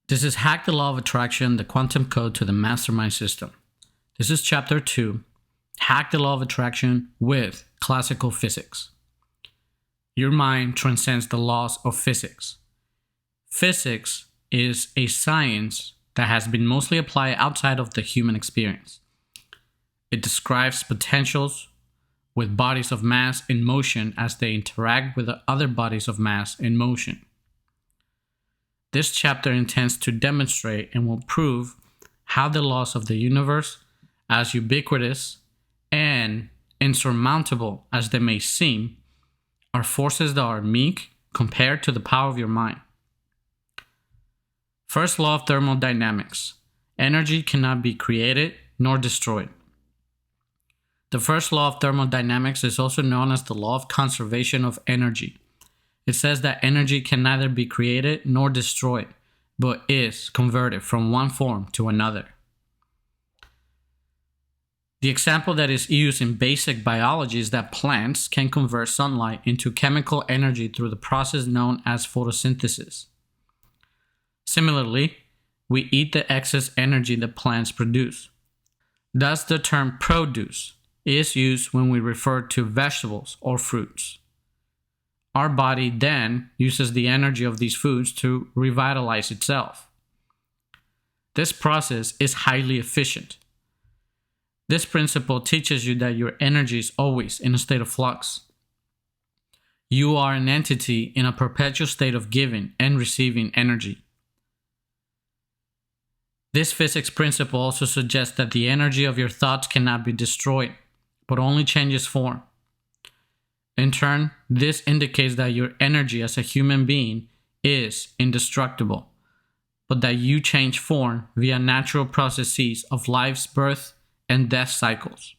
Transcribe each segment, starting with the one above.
This is Hack the Law of Attraction, the Quantum Code to the Mastermind System. This is Chapter 2, Hack the Law of Attraction with Classical Physics. Your mind transcends the laws of physics. Physics is a science that has been mostly applied outside of the human experience. It describes potentials with bodies of mass in motion as they interact with the other bodies of mass in motion. This chapter intends to demonstrate and will prove how the laws of the universe, as ubiquitous and insurmountable as they may seem, are forces that are meek compared to the power of your mind. First law of thermodynamics: energy cannot be created nor destroyed. The first law of thermodynamics is also known as the law of conservation of energy. It says that energy can neither be created nor destroyed, but is converted from one form to another. The example that is used in basic biology is that plants can convert sunlight into chemical energy through the process known as photosynthesis. Similarly, we eat the excess energy that plants produce. Thus, the term produce is used when we refer to vegetables or fruits. Our body then uses the energy of these foods to revitalize itself. This process is highly efficient. This principle teaches you that your energy is always in a state of flux. You are an entity in a perpetual state of giving and receiving energy. This physics principle also suggests that the energy of your thoughts cannot be destroyed, but only changes form. In turn, this indicates that your energy as a human being is indestructible, but that you change form via natural processes of life's birth and death cycles.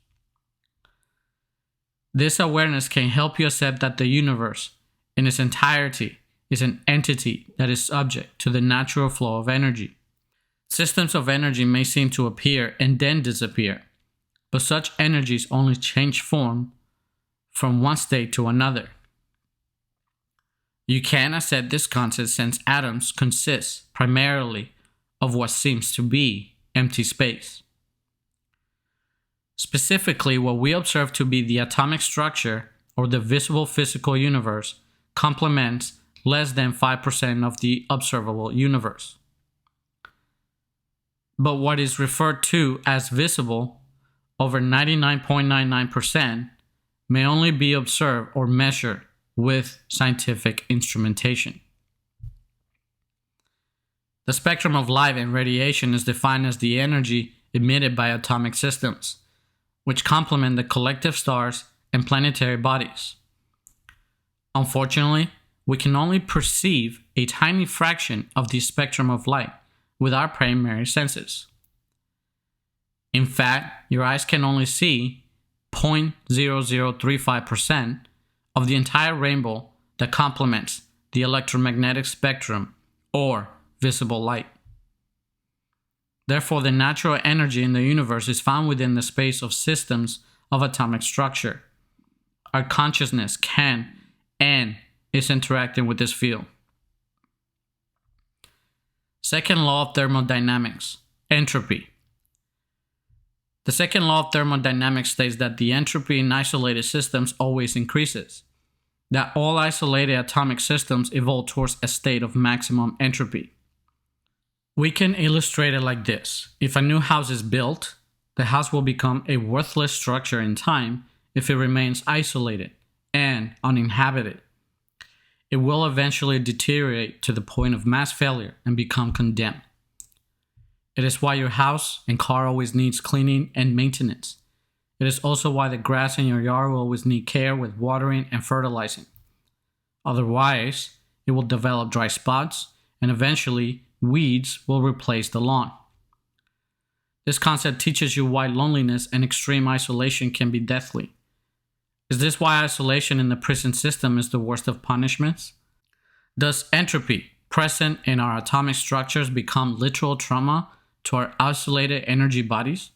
This awareness can help you accept that the universe, in its entirety, is an entity that is subject to the natural flow of energy. Systems of energy may seem to appear and then disappear, but such energies only change form from one state to another. You can accept this concept since atoms consist primarily of what seems to be empty space. Specifically, what we observe to be the atomic structure or the visible physical universe complements less than 5% of the observable universe. But what is referred to as visible, over 99.99%, may only be observed or measured with scientific instrumentation. The spectrum of light and radiation is defined as the energy emitted by atomic systems, which complement the collective stars and planetary bodies. Unfortunately, we can only perceive a tiny fraction of the spectrum of light with our primary senses. In fact, your eyes can only see 0.0035% of the entire rainbow that complements the electromagnetic spectrum or visible light. Therefore, the natural energy in the universe is found within the space of systems of atomic structure. Our consciousness can and is interacting with this field. Second law of thermodynamics: entropy. The second law of thermodynamics states that the entropy in isolated systems always increases, that all isolated atomic systems evolve towards a state of maximum entropy. We can illustrate it like this. If a new house is built, the house will become a worthless structure in time if it remains isolated and uninhabited. It will eventually deteriorate to the point of mass failure and become condemned. It is why your house and car always needs cleaning and maintenance. It is also why the grass in your yard will always need care with watering and fertilizing. Otherwise, it will develop dry spots and eventually weeds will replace the lawn. This concept teaches you why loneliness and extreme isolation can be deathly. Is this why isolation in the prison system is the worst of punishments? Does entropy present in our atomic structures become literal trauma to our isolated energy bodies?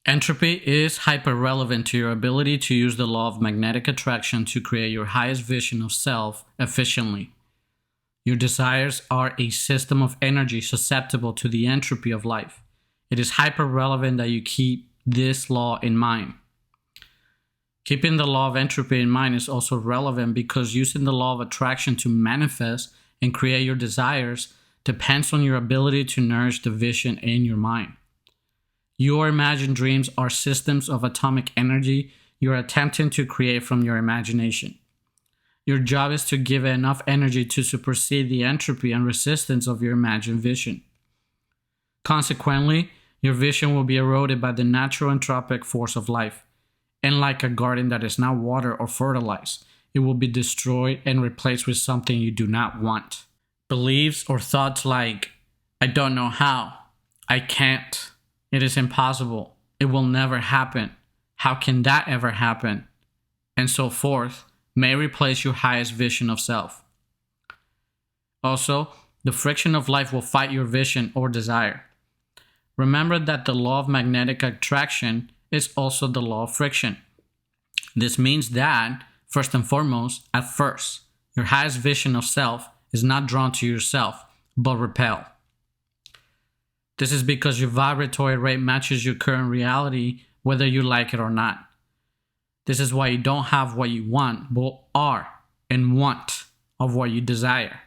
Entropy is hyper-relevant to your ability to use the law of magnetic attraction to create your highest vision of self efficiently. Your desires are a system of energy susceptible to the entropy of life. It is hyper relevant that you keep this law in mind. Keeping the law of entropy in mind is also relevant because using the law of attraction to manifest and create your desires depends on your ability to nourish the vision in your mind. Your imagined dreams are systems of atomic energy you're attempting to create from your imagination. Your job is to give it enough energy to supersede the entropy and resistance of your imagined vision. Consequently, your vision will be eroded by the natural entropic force of life. And like a garden that is not watered or fertilized, it will be destroyed and replaced with something you do not want. Beliefs or thoughts like, I don't know how, I can't, it is impossible, it will never happen, how can that ever happen, and so forth, may replace your highest vision of self. Also, the friction of life will fight your vision or desire. Remember that the law of magnetic attraction is also the law of friction. This means that, first and foremost, at first, your highest vision of self is not drawn to yourself, but repelled. This is because your vibratory rate matches your current reality, whether you like it or not. This is why you don't have what you want, but are and want of what you desire.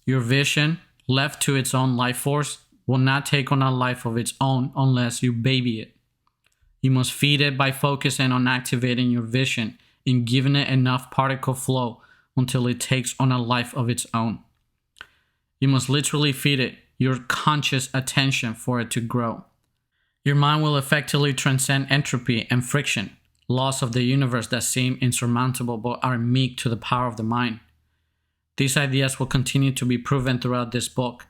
Your vision, left to its own life force, will not take on a life of its own unless you baby it. You must feed it by focusing on activating your vision and giving it enough particle flow until it takes on a life of its own. You must literally feed it your conscious attention for it to grow. Your mind will effectively transcend entropy and friction, laws of the universe that seem insurmountable but are meek to the power of the mind. These ideas will continue to be proven throughout this book.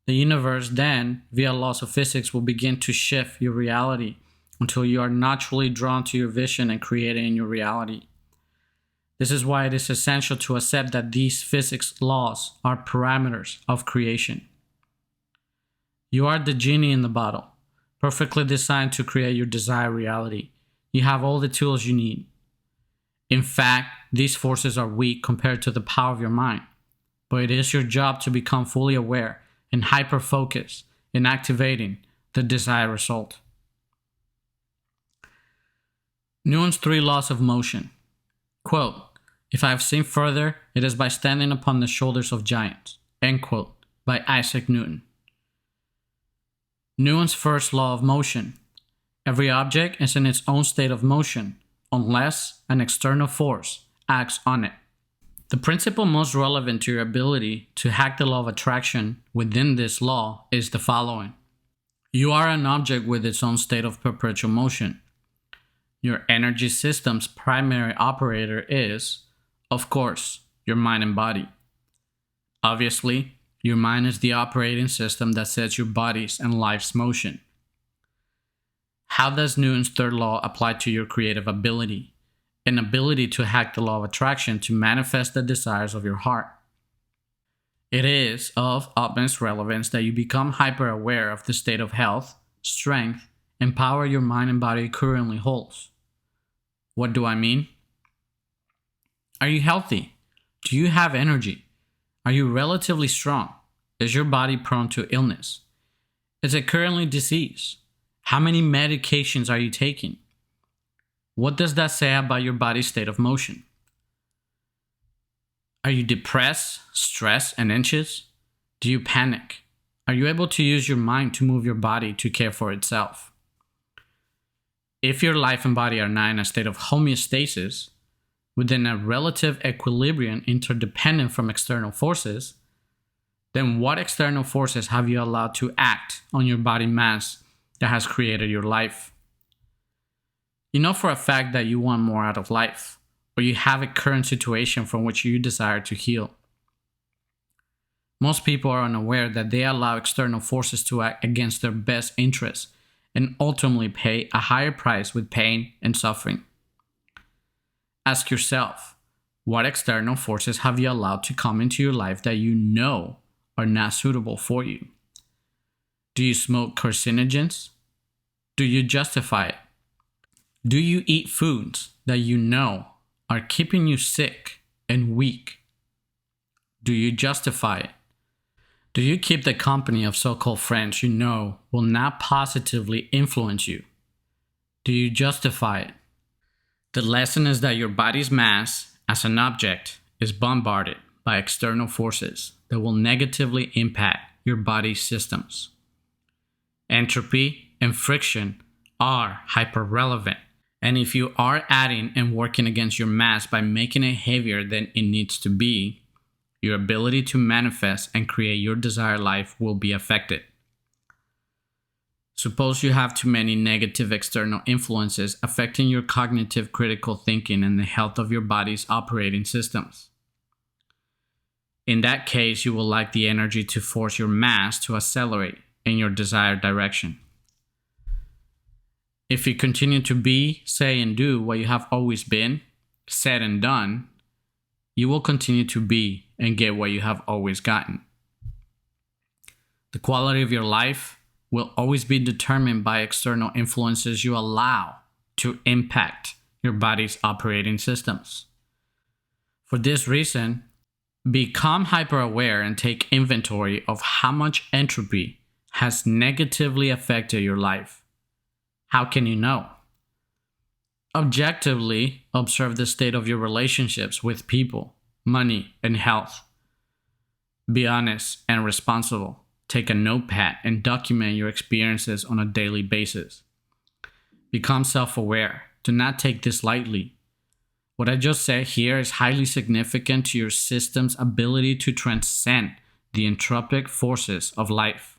The universe then, via laws of physics, will begin to shift your reality until you are naturally drawn to your vision and create it in your reality. This is why it is essential to accept that these physics laws are parameters of creation. You are the genie in the bottle, perfectly designed to create your desired reality. You have all the tools you need. In fact, these forces are weak compared to the power of your mind, but it is your job to become fully aware and hyper-focused in activating the desired result. Newton's 3 laws of motion. Quote, if I have seen further, it is by standing upon the shoulders of giants. End quote, by Isaac Newton. Newton's first law of motion. Every object is in its own state of motion, unless an external force acts on it. The principle most relevant to your ability to hack the law of attraction within this law is the following. You are an object with its own state of perpetual motion. Your energy system's primary operator is, of course, your mind and body. Obviously, your mind is the operating system that sets your body's and life's motion. How does Newton's third law apply to your creative ability? An ability to hack the law of attraction to manifest the desires of your heart. It is of utmost relevance that you become hyper aware of the state of health, strength, and power your mind and body currently holds. What do I mean? Are you healthy? Do you have energy? Are you relatively strong? Is your body prone to illness? Is it currently diseased? How many medications are you taking? What does that say about your body's state of motion? Are you depressed, stressed, and anxious? Do you panic? Are you able to use your mind to move your body to care for itself? If your life and body are not in a state of homeostasis, within a relative equilibrium interdependent from external forces, then what external forces have you allowed to act on your body mass that has created your life? You know for a fact that you want more out of life, or you have a current situation from which you desire to heal. Most people are unaware that they allow external forces to act against their best interests and ultimately pay a higher price with pain and suffering. Ask yourself, what external forces have you allowed to come into your life that you know are not suitable for you? Do you smoke carcinogens? Do you justify it? Do you eat foods that you know are keeping you sick and weak? Do you justify it? Do you keep the company of so-called friends you know will not positively influence you? Do you justify it? The lesson is that your body's mass, as an object, is bombarded by external forces that will negatively impact your body's systems. Entropy and friction are hyper-relevant, and if you are adding and working against your mass by making it heavier than it needs to be, your ability to manifest and create your desired life will be affected. Suppose you have too many negative external influences affecting your cognitive critical thinking and the health of your body's operating systems. In that case, you will lack the energy to force your mass to accelerate in your desired direction. If you continue to be, say, and do what you have always been, said, and done, you will continue to be and get what you have always gotten. The quality of your life will always be determined by external influences you allow to impact your body's operating systems. For this reason, become hyper-aware and take inventory of how much entropy has negatively affected your life. How can you know? Objectively, observe the state of your relationships with people, money, and health. Be honest and responsible. Take a notepad and document your experiences on a daily basis. Become self-aware. Do not take this lightly. What I just said here is highly significant to your system's ability to transcend the entropic forces of life.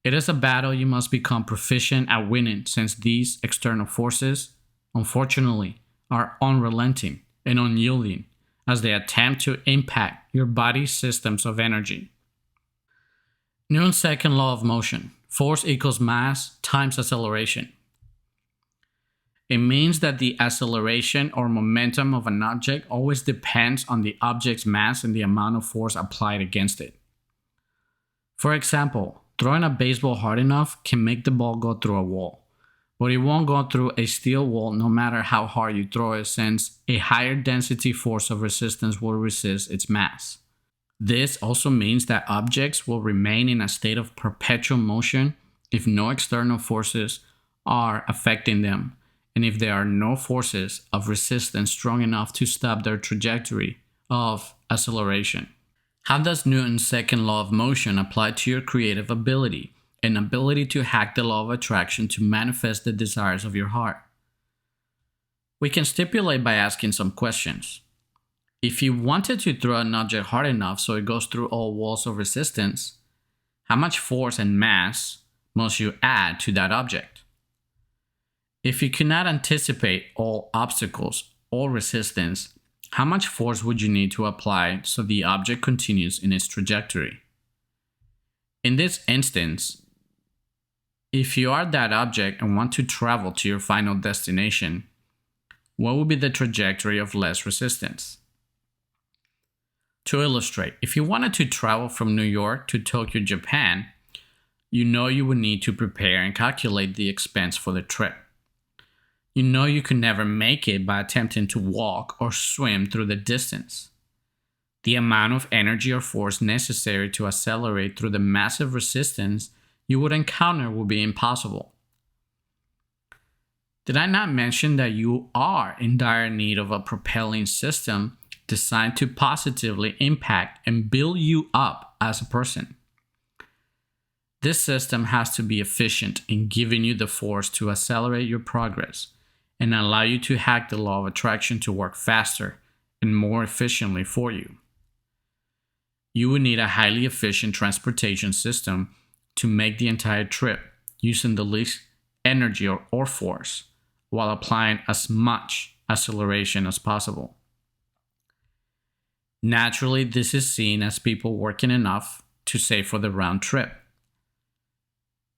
It is a battle you must become proficient at winning, since these external forces, unfortunately, are unrelenting and unyielding as they attempt to impact your body's systems of energy. Newton's second law of motion: force equals mass times acceleration. It means that the acceleration or momentum of an object always depends on the object's mass and the amount of force applied against it. For example, throwing a baseball hard enough can make the ball go through a wall, but it won't go through a steel wall no matter how hard you throw it, since a higher density force of resistance will resist its mass. This also means that objects will remain in a state of perpetual motion if no external forces are affecting them, and if there are no forces of resistance strong enough to stop their trajectory of acceleration. How does Newton's second law of motion apply to your creative ability and ability to hack the law of attraction to manifest the desires of your heart? We can stipulate by asking some questions. If you wanted to throw an object hard enough so it goes through all walls of resistance, how much force and mass must you add to that object? If you cannot anticipate all obstacles or resistance, how much force would you need to apply so the object continues in its trajectory? In this instance, if you are that object and want to travel to your final destination, what would be the trajectory of less resistance? To illustrate, if you wanted to travel from New York to Tokyo, Japan, you know you would need to prepare and calculate the expense for the trip. You know you could never make it by attempting to walk or swim through the distance. The amount of energy or force necessary to accelerate through the massive resistance you would encounter would be impossible. Did I not mention that you are in dire need of a propelling system designed to positively impact and build you up as a person? This system has to be efficient in giving you the force to accelerate your progress and allow you to hack the law of attraction to work faster and more efficiently for you. You would need a highly efficient transportation system to make the entire trip using the least energy or force while applying as much acceleration as possible. Naturally, this is seen as people working enough to save for the round trip.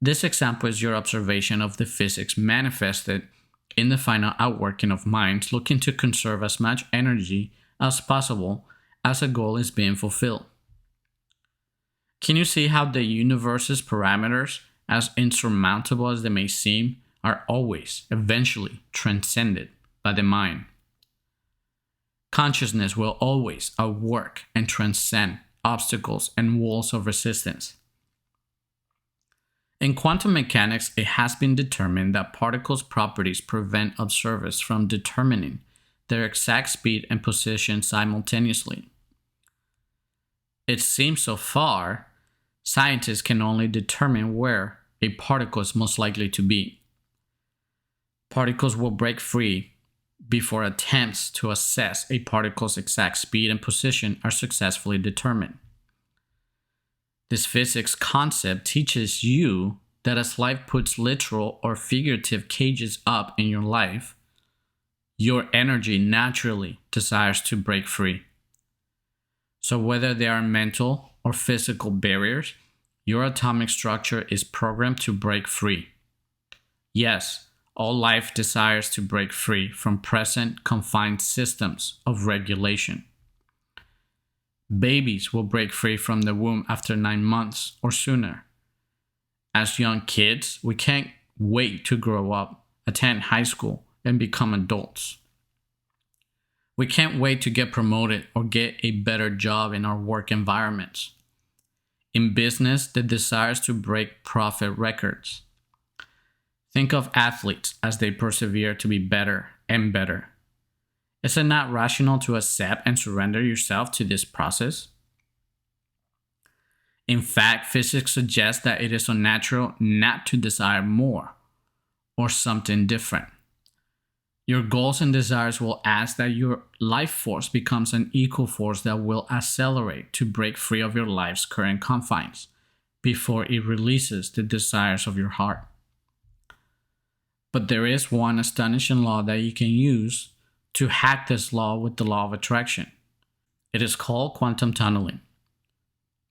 This example is your observation of the physics manifested in the final outworking of minds looking to conserve as much energy as possible as a goal is being fulfilled. Can you see how the universe's parameters, as insurmountable as they may seem, are always, eventually, transcended by the mind? Consciousness will always outwork and transcend obstacles and walls of resistance. In quantum mechanics, it has been determined that particles' properties prevent observers from determining their exact speed and position simultaneously. It seems so far, scientists can only determine where a particle is most likely to be. Particles will break free before attempts to assess a particle's exact speed and position are successfully determined. This physics concept teaches you that as life puts literal or figurative cages up in your life, your energy naturally desires to break free. So whether they are mental or physical barriers, your atomic structure is programmed to break free. Yes, all life desires to break free from present confined systems of regulation. Babies will break free from the womb after 9 months or sooner. As young kids, we can't wait to grow up, attend high school, and become adults. We can't wait to get promoted or get a better job in our work environments. In business, the desires to break profit records. Think of athletes as they persevere to be better and better. Is it not rational to accept and surrender yourself to this process? In fact, physics suggests that it is unnatural not to desire more or something different. Your goals and desires will ask that your life force becomes an equal force that will accelerate to break free of your life's current confines before it releases the desires of your heart. But there is one astonishing law that you can use to hack this law with the law of attraction. It is called quantum tunneling.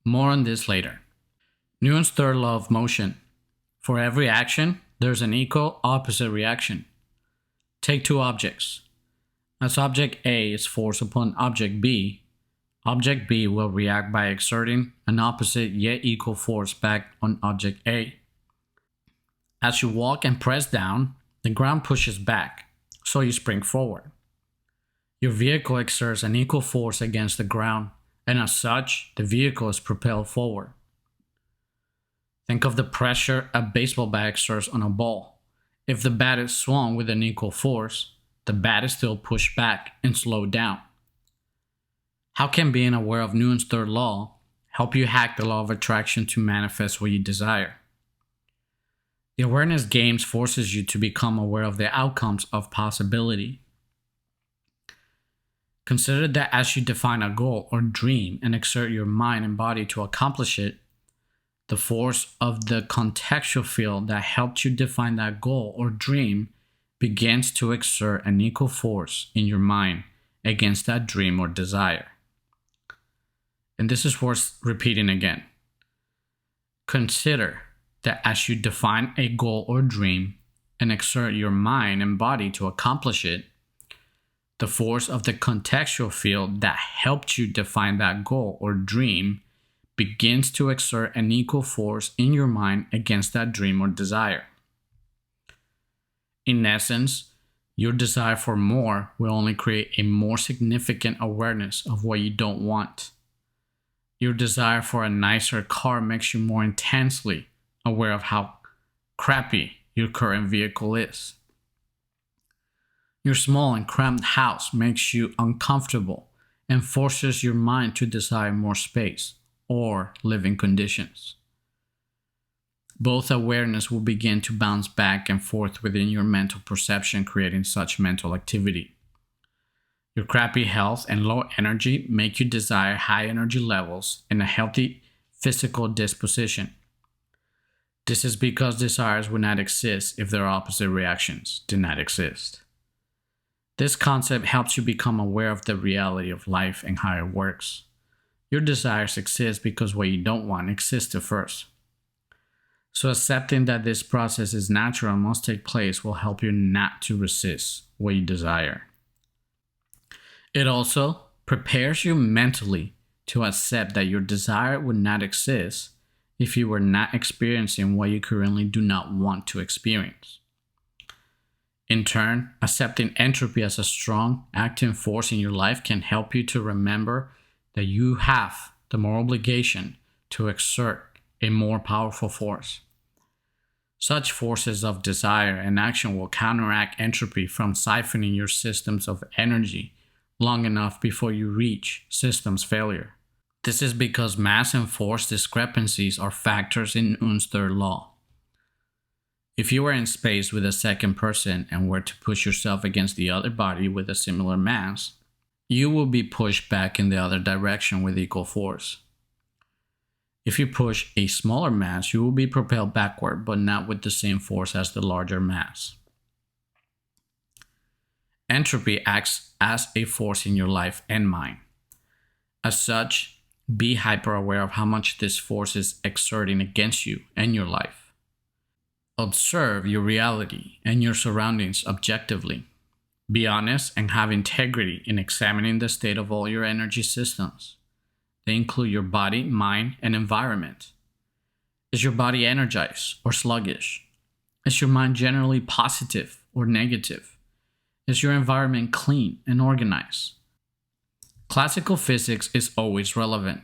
More on this later. Newton's third law of motion. For every action, there's an equal opposite reaction. Take two objects. As object A is forced upon object B will react by exerting an opposite yet equal force back on object A. As you walk and press down, the ground pushes back, so you spring forward. Your vehicle exerts an equal force against the ground, and as such, the vehicle is propelled forward. Think of the pressure a baseball bat exerts on a ball. If the bat is swung with an equal force, the bat is still pushed back and slowed down. How can being aware of Newton's third law help you hack the law of attraction to manifest what you desire? The awareness games forces you to become aware of the outcomes of possibility. Consider that as you define a goal or dream and exert your mind and body to accomplish it, the force of the contextual field that helped you define that goal or dream begins to exert an equal force in your mind against that dream or desire. And this is worth repeating again. Consider that as you define a goal or dream and exert your mind and body to accomplish it, the force of the contextual field that helped you define that goal or dream begins to exert an equal force in your mind against that dream or desire. In essence, your desire for more will only create a more significant awareness of what you don't want. Your desire for a nicer car makes you more intensely aware of how crappy your current vehicle is. Your small and cramped house makes you uncomfortable and forces your mind to desire more space or living conditions. Both awareness will begin to bounce back and forth within your mental perception, creating such mental activity. Your crappy health and low energy make you desire high energy levels and a healthy physical disposition. This is because desires would not exist if their opposite reactions did not exist. This concept helps you become aware of the reality of life and how it works. Your desires exist because what you don't want existed first. So accepting that this process is natural and must take place will help you not to resist what you desire. It also prepares you mentally to accept that your desire would not exist if you were not experiencing what you currently do not want to experience. In turn, accepting entropy as a strong, active force in your life can help you to remember that you have the moral obligation to exert a more powerful force. Such forces of desire and action will counteract entropy from siphoning your systems of energy long enough before you reach systems failure. This is because mass and force discrepancies are factors in Un's third law. If you were in space with a second person and were to push yourself against the other body with a similar mass, you will be pushed back in the other direction with equal force. If you push a smaller mass, you will be propelled backward, but not with the same force as the larger mass. Entropy acts as a force in your life and mind. As such, be hyper aware of how much this force is exerting against you and your life. Observe your reality and your surroundings objectively. Be honest and have integrity in examining the state of all your energy systems. They include your body, mind, and environment. Is your body energized or sluggish? Is your mind generally positive or negative? Is your environment clean and organized? Classical physics is always relevant.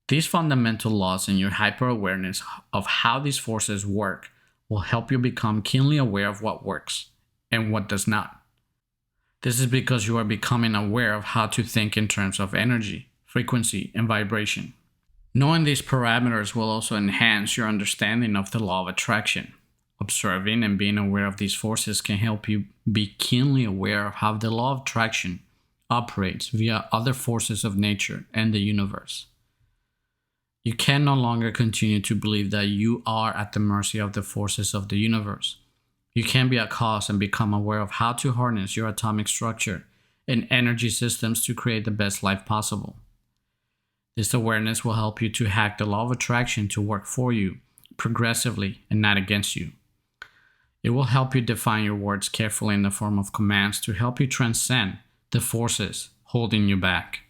These fundamental laws and your hyper-awareness of how these forces work will help you become keenly aware of what works and what does not. This is because you are becoming aware of how to think in terms of energy, frequency, and vibration. Knowing these parameters will also enhance your understanding of the law of attraction. Observing and being aware of these forces can help you be keenly aware of how the law of attraction operates via other forces of nature and the universe. You can no longer continue to believe that you are at the mercy of the forces of the universe. You can be a cause and become aware of how to harness your atomic structure and energy systems to create the best life possible. This awareness will help you to hack the law of attraction to work for you, progressively, and not against you. It will help you define your words carefully in the form of commands to help you transcend the forces holding you back.